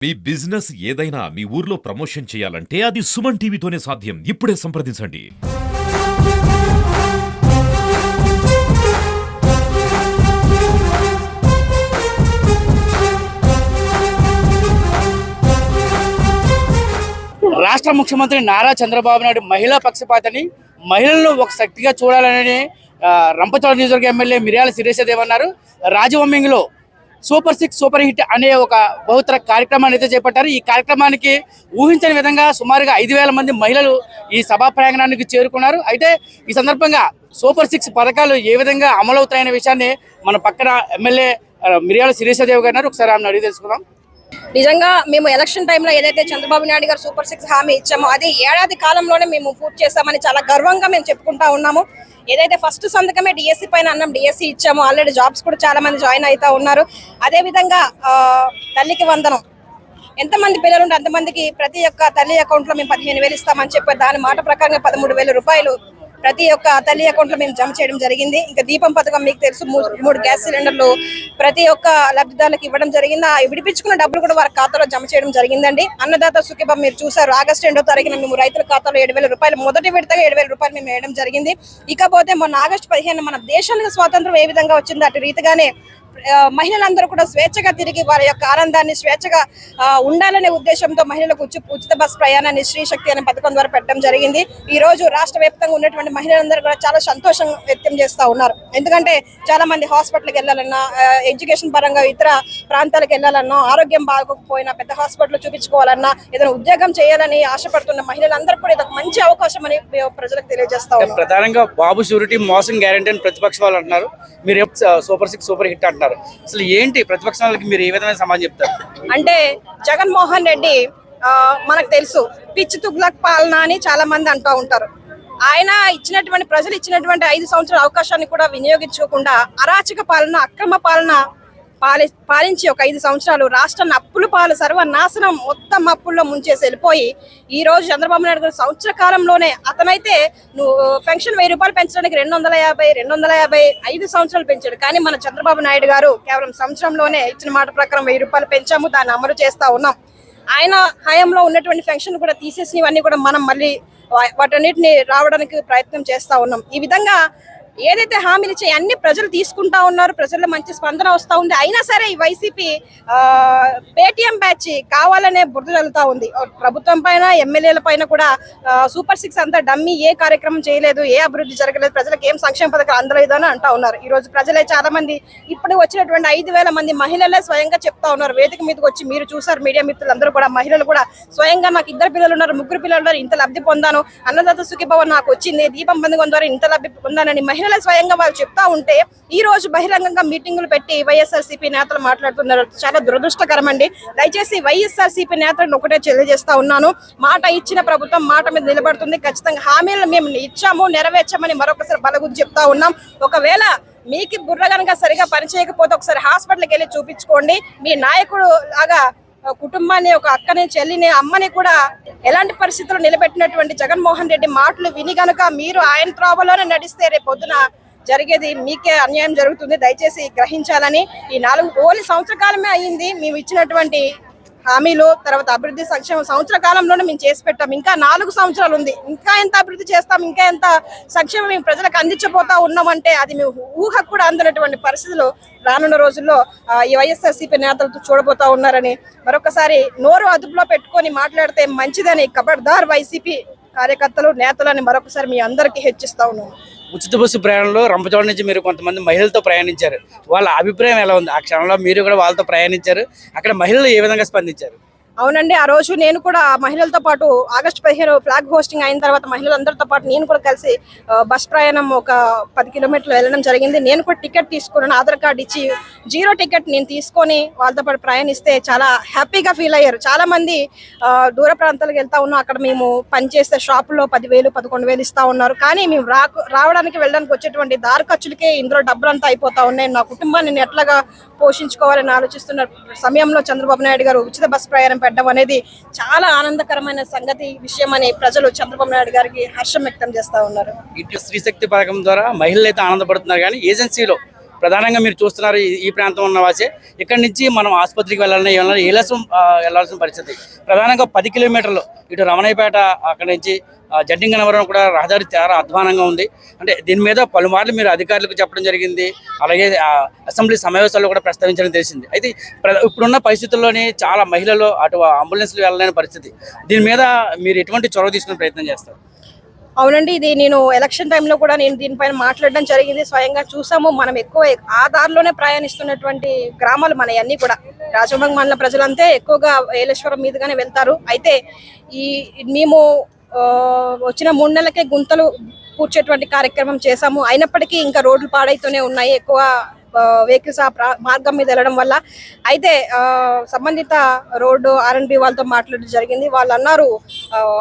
మీ business ఏదైనా మీ ఊర్లో promotion చేయాలంటే అది సుమన్ టీవీతోనే సాధ్యం. ఇప్పుడే సంప్రదించండి. రాష్ట్ర ముఖ్యమంత్రి నారా చంద్రబాబు నాయుడు మహిళా పక్షపాతని మహిళలను ఒక శక్తిగా చూడాలని రంపచోడవరం నియోజకవర్గ ఎమ్మెల్యే మిర్యాల శిరీషదేవి అన్నారు. రాజవొమ్మింగిలో సూపర్ 6 సూపర్ హిట్ అనే ఒక బహుతర కార్యక్రమాన్ని అయితే చేపట్టారు. ఈ కార్యక్రమానికి ఊహించని విధంగా సుమారుగా 5,000 మంది మహిళలు ఈ సభా ప్రాంగణానికి చేరుకున్నారు. అయితే ఈ సందర్భంగా సూపర్ 6 పథకాలు ఏ విధంగా అమలవుతాయనే విషయాన్ని మన పక్కన ఎమ్మెల్యే మిర్యాల శిరీషదేవి గారు ఒకసారి ఆమెను అడిగి తెలుసుకుందాం. నిజంగా మేము ఎలక్షన్ టైంలో ఏదైతే చంద్రబాబు నాయుడు గారు సూపర్ 6 హామీ ఇచ్చామో అది ఏడాది కాలంలోనే మేము పూర్తి చేస్తామని చాలా గర్వంగా మేము చెప్పుకుంటా ఉన్నాము. ఏదైతే ఫస్ట్ సంతకమే డిఎస్సి పైన అన్నాం, డిఎస్సి ఇచ్చాము. ఆల్రెడీ జాబ్స్ కూడా చాలా మంది జాయిన్ అవుతా ఉన్నారు. అదేవిధంగా తల్లికి వందనం, ఎంతమంది పిల్లలు ఉంటే అంతమందికి ప్రతి ఒక్క తల్లి అకౌంట్లో మేము 15,000 ఇస్తామని చెప్పారు. దాని మాట ప్రకారంగా 13,000 రూపాయలు ప్రతి ఒక్క తల్లి అకౌంట్లో మేము జమ చేయడం జరిగింది. ఇంకా దీపం పథకం మీకు తెలుసు, 3 గ్యాస్ సిలిండర్లు ప్రతి ఒక్క లబ్ధిదారులకు ఇవ్వడం జరిగింది. ఆ విడిపించుకున్న డబ్బులు కూడా వారి ఖాతాలో జమ చేయడం జరిగిందండి. అన్నదాత సుఖీభం మీరు చూసారు. ఆగస్టు 2వ తారీఖున మేము రైతుల ఖాతాలో 7,000 రూపాయలు మొదటి విడతగా 7,000 రూపాయలు మేము వేయడం జరిగింది. ఇకపోతే మొన్న ఆగస్టు 15 మన దేశానికి స్వాతంత్రం ఏ విధంగా వచ్చిందో అటు రీతిగానే మహిళలందరూ కూడా స్వేచ్ఛగా తిరిగి వారి యొక్క ఆనందాన్ని స్వేచ్ఛగా ఉండాలనే ఉద్దేశంతో మహిళలకు ఉచిత బస్ ప్రయాణాన్ని శ్రీ శక్తి అనే పథకం ద్వారా పెట్టడం జరిగింది. ఈ రోజు రాష్ట్ర వ్యాప్తంగా ఉన్నటువంటి మహిళలందరూ కూడా చాలా సంతోషం వ్యక్తం చేస్తూ ఉన్నారు. ఎందుకంటే చాలా మంది హాస్పిటల్కి వెళ్ళాలన్నా, ఎడ్యుకేషన్ పరంగా ఇతర ప్రాంతాలకు వెళ్ళాలన్నా, ఆరోగ్యం బాగోకపోయినా పెద్ద హాస్పిటల్ చూపించుకోవాలన్నా, ఏదైనా ఉద్యోగం చేయాలని ఆశపడుతున్న మహిళలందరూ కూడా ఇది ఒక మంచి అవకాశం అని ప్రజలకు తెలియజేస్తా ఉన్నారు. ప్రధానంగా బాబు షూరిటీ మోసం గ్యారంటీ అని ప్రతిపక్ష వాళ్ళు అంటున్నారు. మీరు సూపర్ 6 సూపర్ హిట్ అంటున్నారు. అసలు ఏంటి ప్రతిపక్షాలకు మీరు ఏ విధమైన సమాధానం చెప్తారు? అంటే జగన్మోహన్ రెడ్డి మనకు తెలుసు పిచ్చి తుగ్లక్ పాలన అని చాలా మంది అంటూ ఉంటారు. ఆయన ప్రజలు ఇచ్చినటువంటి 5 సంవత్సరాల అవకాశాన్ని కూడా వినియోగించుకోకుండా అరాచక పాలన, అక్రమ పాలన పాలించి ఒక 5 సంవత్సరాలు రాష్ట్రాన్ని అప్పుల పాలు సర్వనాశనం మొత్తం అప్పుల్లో ముంచేసి వెళ్ళిపోయి ఈ రోజు చంద్రబాబు నాయుడు గారు సంవత్సర కాలంలోనే అతనైతే నువ్వు పెన్షన్ 1,000 రూపాయలు పెంచడానికి 250 5 సంవత్సరాలు పెంచాడు. కానీ మన చంద్రబాబు నాయుడు గారు కేవలం సంవత్సరంలోనే ఇచ్చిన మాట ప్రకారం 1,000 రూపాయలు పెంచాము, దాన్ని అమలు చేస్తా ఉన్నాం. ఆయన హయాంలో ఉన్నటువంటి పెన్షన్ కూడా తీసేసినవన్నీ కూడా మనం మళ్ళీ వాటన్నిటిని రావడానికి ప్రయత్నం చేస్తా ఉన్నాం. ఈ విధంగా ఏదైతే హామీలు ఇచ్చే అన్ని ప్రజలు తీసుకుంటా ఉన్నారు. ప్రజల్లో మంచి స్పందన వస్తూ ఉంది. అయినా సరే ఈ వైసీపీ పేటీఎం బ్యాచ్ కావాలనే బురద చల్లుతా ఉంది. ప్రభుత్వం పైన, ఎమ్మెల్యేల పైన కూడా సూపర్ 6 అంతా డమ్మీ, ఏ కార్యక్రమం చేయలేదు, ఏ అభివృద్ధి జరగలేదు, ప్రజలకు ఏం సంక్షేమ పథకాలు అందలేదు అని అంటా ఉన్నారు. ఈ రోజు ప్రజలే చాలా మంది ఇప్పుడు వచ్చినటువంటి 5,000 మంది మహిళలే స్వయంగా చెప్తా ఉన్నారు. వేదిక మీదకి వచ్చి మీరు చూసారు, మీడియా మిత్రులందరూ కూడా మహిళలు కూడా స్వయంగా నాకు 2 పిల్లలు ఉన్నారు, 3 పిల్లలు ఉన్నారు, ఇంత లబ్ధి పొందాను, అన్నదాత సుఖీభవన్ నాకు వచ్చింది, దీపం పథకం ద్వారా ఇంత లబ్ధి పొందానని మహిళల స్వయంగా వాళ్ళు చెప్తా ఉంటే ఈ రోజు బహిరంగంగా మీటింగులు పెట్టి వైఎస్ఆర్సీపీ నేతలు మాట్లాడుతున్నారు. చాలా దురదృష్టకరం అండి. దయచేసి వైఎస్ఆర్సీపీ నేతలను ఒకటే తెలియజేస్తా ఉన్నాను, మాట ఇచ్చిన ప్రభుత్వం మాట మీద నిలబడుతుంది. ఖచ్చితంగా హామీలను మేము ఇచ్చాము, నెరవేర్చామని మరొకసారి బలగుద్ది చెప్తా ఉన్నాం. ఒకవేళ మీకు బుర్ర కనుక సరిగా పనిచేయకపోతే ఒకసారి హాస్పిటల్కి వెళ్ళి చూపించుకోండి. మీ నాయకుడు లాగా కుటుంబాన్ని, ఒక అక్కని, చెల్లిని, అమ్మని కూడా ఎలాంటి పరిస్థితుల్లో నిలబెట్టినటువంటి జగన్మోహన్ రెడ్డి మాటలు విని గనుక మీరు ఆయన త్రోవలోనే నడిస్తే రేపు పొద్దున జరిగేది మీకే అన్యాయం జరుగుతుంది. దయచేసి గ్రహించాలని. ఈ 4 సంవత్సర కాలమే అయ్యింది మేము ఇచ్చినటువంటి హామీలు, తర్వాత అభివృద్ధి సంక్షేమ సంవత్సర కాలంలోనే మేము చేసి పెట్టాం. ఇంకా 4 సంవత్సరాలు ఉంది. ఇంకా ఎంత అభివృద్ధి చేస్తాం, ఇంకా ఎంత సంక్షేమం మేము ప్రజలకు అందించబోతా ఉన్నామంటే అది మేము ఊహకు కూడా అందనటువంటి పరిస్థితులు రానున్న రోజుల్లో ఈ వైఎస్ఆర్సీపీ నేతలతో చూడబోతా ఉన్నారని మరొకసారి నోరు అదుపులో పెట్టుకొని మాట్లాడితే మంచిదని ఖబర్దార్ వైసీపీ కార్యకర్తలు, నేతలని మరొకసారి మీ అందరికీ హెచ్చిస్తా ఉన్నాను. ఉచిత బస్సు ప్రయాణంలో రంపచోడ నుంచి మీరు కొంతమంది మహిళలతో ప్రయాణించారు. వాళ్ళ అభిప్రాయం ఎలా ఉంది? ఆ క్షణంలో మీరు కూడా వాళ్ళతో ప్రయాణించారు. అక్కడ మహిళలు ఏ విధంగా స్పందించారు? అవునండి, ఆ రోజు నేను కూడా మహిళలతో పాటు ఆగస్టు 15 ఫ్లాగ్ హోస్టింగ్ అయిన తర్వాత మహిళలందరితో పాటు నేను కూడా కలిసి బస్ ప్రయాణం ఒక 10 కిలోమీటర్లు వెళ్ళడం జరిగింది. నేను కూడా టికెట్ తీసుకున్నాను, ఆధార్ కార్డు ఇచ్చి 0 టికెట్ నేను తీసుకొని వాళ్ళతో పాటు ప్రయాణిస్తే చాలా హ్యాపీగా ఫీల్ అయ్యారు. చాలా మంది దూర ప్రాంతాలకు వెళ్తా ఉన్నాం, అక్కడ మేము పనిచేస్తే షాపుల్లో 10,000 11,000 ఇస్తా ఉన్నారు. కానీ మేము రావడానికి వెళ్ళడానికి వచ్చేటువంటి దారి ఖర్చులకే ఇందులో డబ్బులంతా అయిపోతా ఉన్నాయి. నా కుటుంబాన్ని నేను ఎట్లాగా పోషించుకోవాలని ఆలోచిస్తున్న సమయంలో చంద్రబాబు నాయుడు గారు ఉచిత బస్ ప్రయాణం పెట్టడం అనేది చాలా ఆనందకరమైన సంగతి, విషయం అని ప్రజలు చంద్రబాబు నాయుడు గారికి హర్షం వ్యక్తం చేస్తా ఉన్నారు. ఇటు స్త్రీ శక్తి పథకం ద్వారా మహిళలు అయితే ఆనందపడుతున్నారు. కానీ ఏజెన్సీలో ప్రధానంగా మీరు చూస్తున్నారు ఈ ప్రాంతం ఉన్న వాసే. ఇక్కడి నుంచి మనం ఆసుపత్రికి వెళ్ళాలని వెళ్ళాల్సిన పరిస్థితి. ప్రధానంగా 10 కిలోమీటర్లు ఇటు రమణయ్యపేట అక్కడి నుంచి జడ్డింగనవరం కూడా రహదారి చాలా అధ్వానంగా ఉంది. అంటే దీని మీద పలుమార్లు మీరు అధికారులకు చెప్పడం జరిగింది, అలాగే అసెంబ్లీ సమావేశాల్లో కూడా ప్రస్తావించడం తెలిసింది. అయితే ఇప్పుడున్న పరిస్థితుల్లోనే చాలా మహిళలు అటు అంబులెన్స్లు వెళ్ళలేని పరిస్థితి. దీని మీద మీరు ఎటువంటి చొరవ తీసుకునే ప్రయత్నం చేస్తారు? అవునండి, ఇది నేను ఎలక్షన్ టైంలో కూడా నేను దీనిపైన మాట్లాడడం జరిగింది. స్వయంగా చూసాము. మనం ఎక్కువ ఆ దారిలోనే ప్రయాణిస్తున్నటువంటి గ్రామాలు మన అన్ని కూడా. రాజమండ్రి మండల ప్రజలంతే ఎక్కువగా ఏలేశ్వరం మీదుగానే వెళ్తారు. అయితే మేము వచ్చిన 3 నెలలకే గుంతలు పూడ్చేటువంటి కార్యక్రమం చేశాము. అయినప్పటికీ ఇంకా రోడ్లు పాడైతూనే ఉన్నాయి, ఎక్కువ వెహికల్స్ ఆ మార్గం మీద వెళ్ళడం వల్ల. అయితే సంబంధిత రోడ్డు R&B వాళ్ళతో మాట్లాడడం జరిగింది. వాళ్ళు అన్నారు,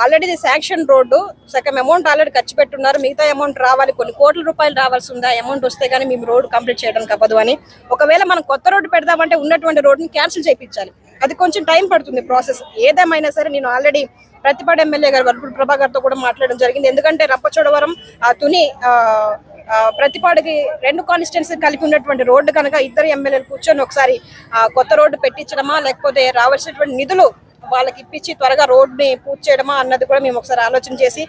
ఆల్రెడీ ఇది శాంక్షన్ రోడ్డు, సగం అమౌంట్ ఆల్రెడీ ఖర్చు పెట్టున్నారు, మిగతా అమౌంట్ రావాలి, కొన్ని కోట్ల రూపాయలు రావాల్సి ఉంది. అమౌంట్ వస్తే కానీ మేము రోడ్డు కంప్లీట్ చేయడానికి అవ్వదు అని. ఒకవేళ మనం కొత్త రోడ్డు పెడదామంటే ఉన్నటువంటి రోడ్డుని క్యాన్సిల్ చేయించాలి. అది కొంచెం టైం పడుతుంది ప్రాసెస్. ఏదేమైనా సరే నేను ఆల్రెడీ ప్రతిపాడు ఎమ్మెల్యే గారు వరపుడు ప్రభాకర్తో కూడా మాట్లాడడం జరిగింది. ఎందుకంటే రంపచోడవరం తుని ప్రతిపాడుకి 2 కాన్స్టిట్యున్సీ కలిపి ఉన్నటువంటి రోడ్డు కనుక ఇద్దరు ఎమ్మెల్యేలు కూర్చొని ఒకసారి కొత్త రోడ్డు పెట్టించడమా, లేకపోతే రావాల్సినటువంటి నిధులు వాళ్ళకి ఇప్పించి త్వరగా రోడ్ని పూర్తి చేయడమా అన్నది కూడా మేము ఒకసారి ఆలోచన చేసి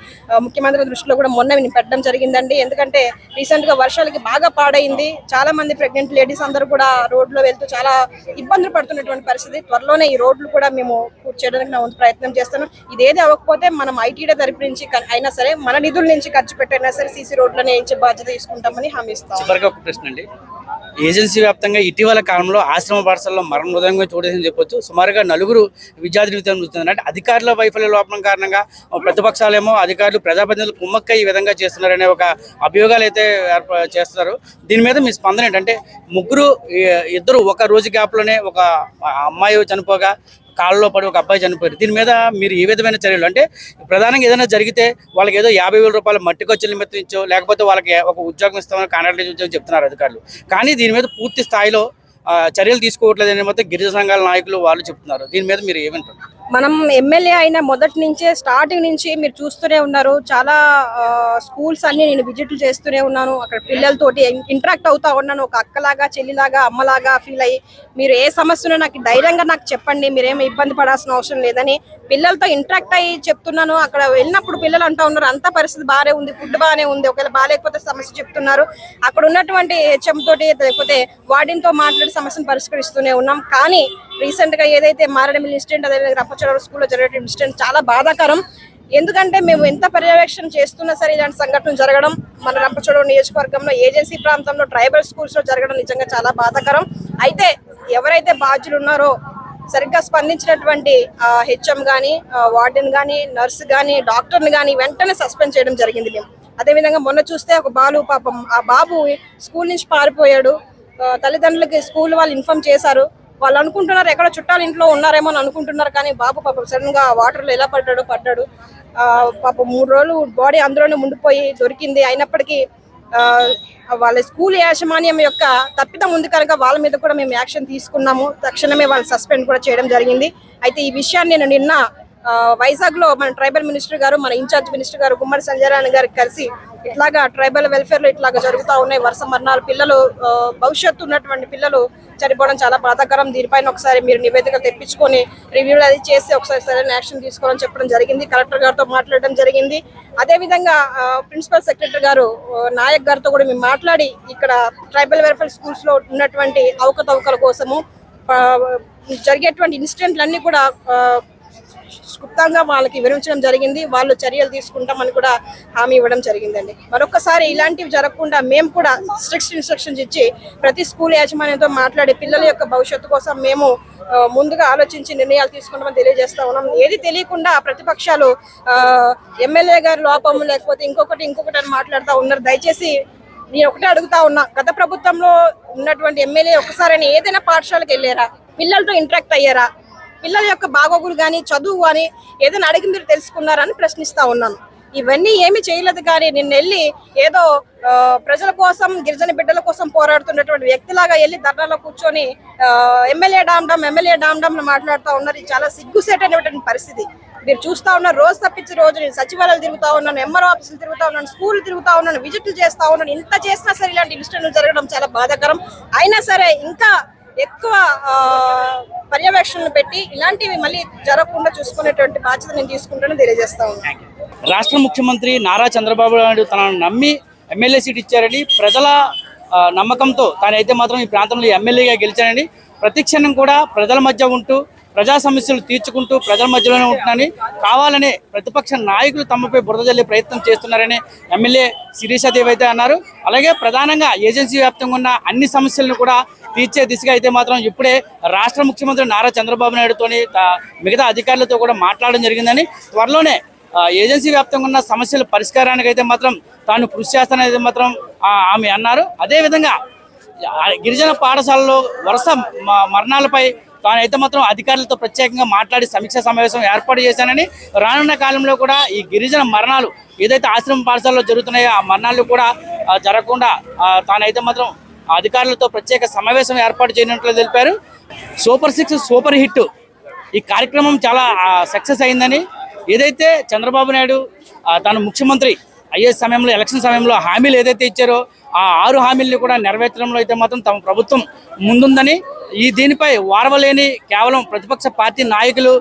ముఖ్యమంత్రి దృష్టిలో కూడా మొన్న పెట్టడం జరిగిందండి. ఎందుకంటే రీసెంట్ గా వర్షాలకి బాగా పాడైంది, చాలా మంది ప్రెగ్నెంట్ లేడీస్ అందరూ కూడా రోడ్లో వెళ్తూ చాలా ఇబ్బందులు పడుతున్నటువంటి పరిస్థితి. త్వరలోనే ఈ రోడ్లు కూడా మేము పూర్తి చేయడానికి నా వంతు ప్రయత్నం చేస్తాను. ఇదేది అవ్వకపోతే మనం ఐటీడీ తరపు నుంచి అయినా సరే, మన నిధుల నుంచి ఖర్చు పెట్టైనా సరే సీసీ రోడ్లను వేయించే బాధ్యత తీసుకుంటామని హామీ ఇస్తాం. చివరిగా ఒక ప్రశ్న అండి, ఏజెన్సీ వ్యాప్తంగా ఇటీవల కాలంలో ఆశ్రమ పాఠశాలలో మరణోదంగా చూడేదని చెప్పొచ్చు. సుమారుగా 4 విద్యార్థి జీవితం చూస్తుంది. అంటే అధికారుల వైఫల్య లోపం కారణంగా ప్రతిపక్షాలేమో అధికారులు ప్రజాప్రతినిధులు కుమ్మక్కై ఈ విధంగా చేస్తున్నారనే ఒక అభియోగాలు అయితే చేస్తున్నారు. దీని మీద మీ స్పందన ఏంటంటే, ఇద్దరు ఒక రోజు గ్యాప్లోనే ఒక అమ్మాయి చనిపోగా కాళ్ళలో పడి ఒక అబ్బాయి చనిపోయారు. దీని మీద మీరు ఏ విధమైన చర్యలు, అంటే ప్రధానంగా ఏదైనా జరిగితే వాళ్ళకి ఏదో 50,000 రూపాయలు మట్టి ఖర్చుల నిమిత్తం ఇచ్చో, లేకపోతే వాళ్ళకి ఒక ఉద్యోగం ఇస్తామని కాంట్రాక్ట్ ఇచ్చో చెప్తున్నారు అధికారులు. కానీ దీని మీద పూర్తి స్థాయిలో చర్యలు తీసుకోవట్లేదని మొత్తం గిరిజన సంఘాల నాయకులు వాళ్ళు చెప్తున్నారు. దీని మీద మీరు ఏమంటారు? మనం ఎమ్మెల్యే అయిన మొదటి నుంచే స్టార్టింగ్ నుంచి మీరు చూస్తూనే ఉన్నారు. చాలా స్కూల్స్ అన్ని నేను విజిట్లు చేస్తూనే ఉన్నాను. అక్కడ పిల్లలతోటి ఇంటరాక్ట్ అవుతా ఉన్నాను. ఒక అక్కలాగా, చెల్లిలాగా, అమ్మలాగా ఫీల్ అయ్యి, మీరు ఏ సమస్యనో నాకు ధైర్యంగా నాకు చెప్పండి, మీరేమీ ఇబ్బంది పడాల్సిన అవసరం లేదని పిల్లలతో ఇంటరాక్ట్ అయ్యి చెప్తున్నాను. అక్కడ వెళ్ళినప్పుడు పిల్లలు అంటూ ఉన్నారు, అంతా పరిస్థితి బాగానే ఉంది, ఫుడ్ బాగానే ఉంది, ఒకవేళ బాగాలేకపోతే సమస్య చెప్తున్నారు. అక్కడ ఉన్నటువంటి హెచ్ఎం తోటి లేకపోతే వార్డెన్తో మాట్లాడి సమస్యను పరిష్కరిస్తూనే ఉన్నాం. కానీ రీసెంట్ గా ఏదైతే మారేడుమిల్లి ఇన్సిడెంట్, అదే రంపచోడవరం స్కూల్లో జరిగే ఇన్సిడెంట్ చాలా బాధాకరం. ఎందుకంటే మేము ఎంత పర్యవేక్షణ చేస్తున్నా సరే ఇలాంటి సంఘటనలు జరగడం మన రంపచోడవరం నియోజకవర్గంలో ఏజెన్సీ ప్రాంతంలో ట్రైబల్ స్కూల్స్ లో జరగడం నిజంగా చాలా బాధాకరం. అయితే ఎవరైతే బాధ్యులు ఉన్నారో సరిగ్గా స్పందించినటువంటి హెచ్ఎం కానీ, వార్డెన్ కానీ, నర్సు కానీ, డాక్టర్ని కానీ వెంటనే సస్పెండ్ చేయడం జరిగింది మేము. అదేవిధంగా మొన్న చూస్తే ఒక పాపం ఆ బాబు స్కూల్ నుంచి పారిపోయాడు. తల్లిదండ్రులకి స్కూల్ వాళ్ళు ఇన్ఫార్మ్ చేశారు. వాళ్ళు అనుకుంటున్నారు ఎక్కడ చుట్టాలు ఇంట్లో ఉన్నారేమో అని అనుకుంటున్నారు. కానీ బాబు పాపం సడన్ గా వాటర్లో ఎలా పడ్డాడు పాపం 3 రోజులు బాడీ అందులోనే ఉండిపోయి దొరికింది. అయినప్పటికీ వాళ్ళ స్కూల్ యాజమాన్యం యొక్క తప్పిదం ఉంది కనుక వాళ్ళ మీద కూడా మేము యాక్షన్ తీసుకున్నాము. తక్షణమే వాళ్ళు సస్పెండ్ కూడా చేయడం జరిగింది. అయితే ఈ విషయాన్ని నేను నిన్న వైజాగ్ లో మన ట్రైబల్ మినిస్టర్ గారు, మన ఇన్ఛార్జ్ మినిస్టర్ గారు గుమ్మడి సంజయ్ రాణి గారికి కలిసి ఇట్లాగా ట్రైబల్ వెల్ఫేర్ లో ఇట్లాగా జరుగుతూ ఉన్నాయి వరుస మరణాలు, పిల్లలు భవిష్యత్తు ఉన్నటువంటి పిల్లలు చనిపోవడం చాలా బాధాకరం. దీనిపైన ఒకసారి మీరు నివేదిక తెప్పించుకొని రివ్యూలు అది చేసి ఒకసారి సరైన యాక్షన్ తీసుకోవాలని చెప్పడం జరిగింది. కలెక్టర్ గారితో మాట్లాడడం జరిగింది. అదేవిధంగా ప్రిన్సిపల్ సెక్రటరీ గారు నాయక్ గారితో కూడా మేము మాట్లాడి ఇక్కడ ట్రైబల్ వెల్ఫేర్ స్కూల్స్ లో ఉన్నటువంటి అవకతవకల కోసము జరిగేటువంటి ఇన్సిడెంట్లన్నీ కూడా గుప్తంగా వాళ్ళకి వివరించడం జరిగింది. వాళ్ళు చర్యలు తీసుకుంటామని కూడా హామీ ఇవ్వడం జరిగిందండి. మరొకసారి ఇలాంటివి జరగకుండా మేము కూడా స్ట్రిక్ట్ ఇన్స్ట్రక్షన్స్ ఇచ్చి ప్రతి స్కూల్ యాజమాన్యంతో మాట్లాడి పిల్లల యొక్క భవిష్యత్తు కోసం మేము ముందుగా ఆలోచించి నిర్ణయాలు తీసుకుంటామని తెలియజేస్తా ఉన్నాం. ఏది తెలియకుండా ప్రతిపక్షాలు ఎమ్మెల్యే గారి లోపం లేకపోతే ఇంకొకటి అని మాట్లాడుతూ ఉన్నారు. దయచేసి నేను ఒకటే అడుగుతా ఉన్నా, గత ప్రభుత్వంలో ఉన్నటువంటి ఎమ్మెల్యే ఒకసారి ఏదైనా పాఠశాలకు వెళ్ళారా, పిల్లలతో ఇంటరాక్ట్ అయ్యారా, పిల్లల యొక్క బాగోగులు కానీ, చదువు కానీ ఏదైనా అడిగి మీరు తెలుసుకున్నారని ప్రశ్నిస్తా ఉన్నాను. ఇవన్నీ ఏమి చేయలేదు. కానీ నిన్న వెళ్ళి ఏదో ప్రజల కోసం, గిరిజన బిడ్డల కోసం పోరాడుతున్నటువంటి వ్యక్తిలాగా వెళ్ళి ధర్నాలో కూర్చొని ఎమ్మెల్యే డామ్ మాట్లాడుతూ ఉన్నారు. ఇది చాలా సిగ్గుసేటటువంటి పరిస్థితి. మీరు చూస్తా ఉన్నారు, రోజు తప్పించి రోజు నేను సచివాలయాలు తిరుగుతా ఉన్నాను, ఎంఆర్ఓ ఆఫీసులు తిరుగుతా ఉన్నాను, స్కూల్ తిరుగుతా ఉన్నాను, విజిట్లు చేస్తా ఉన్నాను. ఇంత చేసినా సరే ఇలాంటి ఇన్సిడెంట్లు జరగడం చాలా బాధాకరం. అయినా సరే ఇంకా ఎక్కువ పర్యవేక్షణలు పెట్టి ఇలాంటివి మళ్ళీ జరగకుండా చూసుకునేటువంటి బాధ్యత నేను తీసుకుంటానని తెలియజేస్తా ఉన్నాను. రాష్ట్ర ముఖ్యమంత్రి నారా చంద్రబాబు నాయుడు తనను నమ్మి ఎమ్మెల్యే సీట్ ఇచ్చారని, ప్రజల నమ్మకంతో తానైతే మాత్రం ఈ ప్రాంతంలో ఎమ్మెల్యేగా గెలిచానని, ప్రతిక్షణం కూడా ప్రజల మధ్య ఉంటూ ప్రజా సమస్యలు తీర్చుకుంటూ ప్రజల మధ్యలోనే ఉంటున్నారని, కావాలనే ప్రతిపక్ష నాయకులు తమపై బురద జల్లే ప్రయత్నం చేస్తున్నారని ఎమ్మెల్యే శిరీషాదేవి అయితే అన్నారు. అలాగే ప్రధానంగా ఏజెన్సీ వ్యాప్తంగా ఉన్న అన్ని సమస్యలను కూడా తీర్చే దిశగా అయితే మాత్రం ఇప్పుడే రాష్ట్ర ముఖ్యమంత్రి నారా చంద్రబాబు నాయుడుతోని మిగతా అధికారులతో కూడా మాట్లాడడం జరిగిందని, త్వరలోనే ఏజెన్సీ వ్యాప్తంగా ఉన్న సమస్యల పరిష్కారానికి అయితే మాత్రం తాను కృషి చేస్తానైతే మాత్రం ఆమె అన్నారు. అదేవిధంగా గిరిజన పాఠశాలలో వరుస మరణాలపై తానైతే మాత్రం అధికారులతో ప్రత్యేకంగా మాట్లాడి సమీక్షా సమావేశం ఏర్పాటు చేశానని, రానున్న కాలంలో కూడా ఈ గిరిజన మరణాలు ఏదైతే ఆశ్రమ పాఠశాలలో జరుగుతున్నాయో ఆ మరణాలు కూడా జరగకుండా తానైతే మాత్రం అధికారులతో ప్రత్యేక సమావేశం ఏర్పాటు చేయనట్లు తెలిపారు. సూపర్ 6 సూపర్ హిట్ ఈ కార్యక్రమం చాలా సక్సెస్ అయిందని, ఏదైతే చంద్రబాబు నాయుడు తాను ముఖ్యమంత్రి అయ్యే సమయంలో, ఎలక్షన్ సమయంలో హామీలు ఏదైతే ఇచ్చారో ఆ 6 హామీలను కూడా నెరవేర్చడంలో అయితే మాత్రం తమ ప్రభుత్వం ముందుందని, దీనిపై వారవలేని కేవలం ప్రతిపక్ష పార్టీ నాయకులు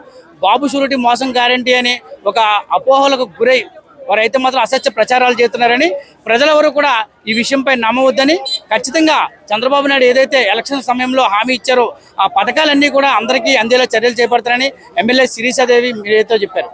బాబు షూరిటీ మోసం గ్యారంటీ అని ఒక అపోహలకు గురై వారైతే మాత్రం అసత్య ప్రచారాలు చేస్తున్నారని, ప్రజలెవరూ కూడా ఈ విషయంపై నమ్మవద్దని, ఖచ్చితంగా చంద్రబాబు నాయుడు ఏదైతే ఎలక్షన్ సమయంలో హామీ ఇచ్చారో ఆ పథకాలన్నీ కూడా అందరికీ అందేలా చర్యలు చేపడతారని ఎమ్మెల్యే శిరీషాదేవి మీడియాతో చెప్పారు.